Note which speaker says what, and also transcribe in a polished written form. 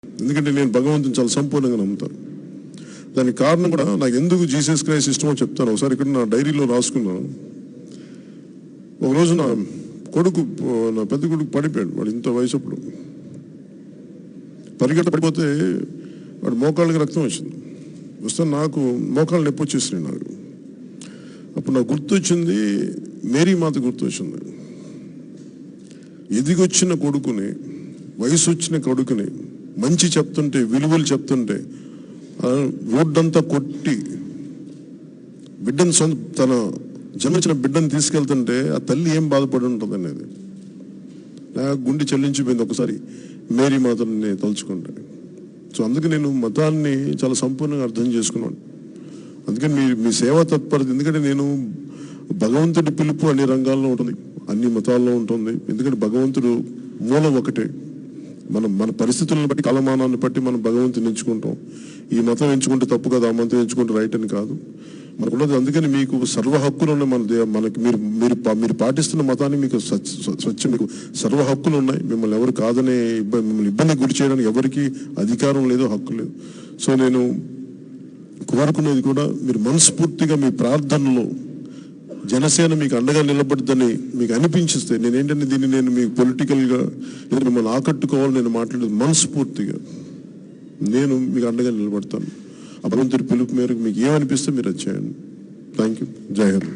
Speaker 1: ఎందుకంటే నేను భగవంతుని చాలా సంపూర్ణంగా నమ్ముతాను. దానికి కారణం కూడా నాకు ఎందుకు జీసస్ క్రైస్ట్ ఇష్టమో చెప్తాను. ఒకసారి ఇక్కడ నా డైరీలో రాసుకున్నాను. ఒకరోజు నా పెద్ద కొడుకు పడిపోయాడు. వాడు ఇంత వయసప్పుడు పడిపోతే వాడు మోకాళ్ళకి రక్తం వచ్చింది. వస్తే నాకు మోకాళ్ళు నొప్పి వచ్చేసినాయి. నాకు అప్పుడు నాకు గుర్తొచ్చింది, మేరీ మాత గుర్తొచ్చింది. ఎదిగొచ్చిన కొడుకుని, వయసు వచ్చిన కొడుకుని మంచి చెప్తుంటే, విలువలు చెప్తుంటే రోడ్డంతా కొట్టి బిడ్డను తన జన్మించిన బిడ్డను తీసుకెళ్తుంటే ఆ తల్లి ఏం బాధపడి ఉంటుంది అనేది నాకు గుండె చెల్లించిపోయింది ఒకసారి మేరీ మాతని తలుచుకుంటే. సో అందుకే నేను మతాన్ని చాలా సంపూర్ణంగా అర్థం చేసుకున్నాను. అందుకని మీ సేవా తత్పరత, ఎందుకంటే నేను భగవంతుడి పిలుపు అన్ని రంగాల్లో ఉంటుంది, అన్ని మతాల్లో ఉంటుంది. ఎందుకంటే భగవంతుడు మూలం ఒకటే. మన పరిస్థితులను బట్టి, కాలమానాన్ని బట్టి మనం భగవంతుని ఎంచుకుంటాం. ఈ మతం ఎంచుకుంటే తప్పు కదా, ఆ మతం ఎంచుకుంటే రైట్ అని కాదు మనకున్నది. అందుకని మీకు సర్వ హక్కులు ఉన్నాయి. మనకి మీరు పాటిస్తున్న మతాన్ని మీకు స్వచ్ఛ మీకు సర్వ హక్కులు ఉన్నాయి. మిమ్మల్ని ఎవరు కాదనే మిమ్మల్ని ఇబ్బంది గురి చేయడానికి ఎవరికి అధికారం లేదు, హక్కు లేదు. సో నేను కోరుకునేది కూడా, మీరు మనస్ఫూర్తిగా మీ ప్రార్థనలో జనసేన మీకు అండగా నిలబడుద్దని మీకు అనిపించిస్తే, నేనేంటంటే దీన్ని నేను మీకు పొలిటికల్గా మిమ్మల్ని ఆకట్టుకోవాలని నేను మాట్లాడేది మనస్ఫూర్తిగా. నేను మీకు అండగా నిలబడతాను. ఆ భగవంతుడి పిలుపు మేరకు మీకు ఏమనిపిస్తే మీరు వచ్చేయండి. Thank you. జై హింద్.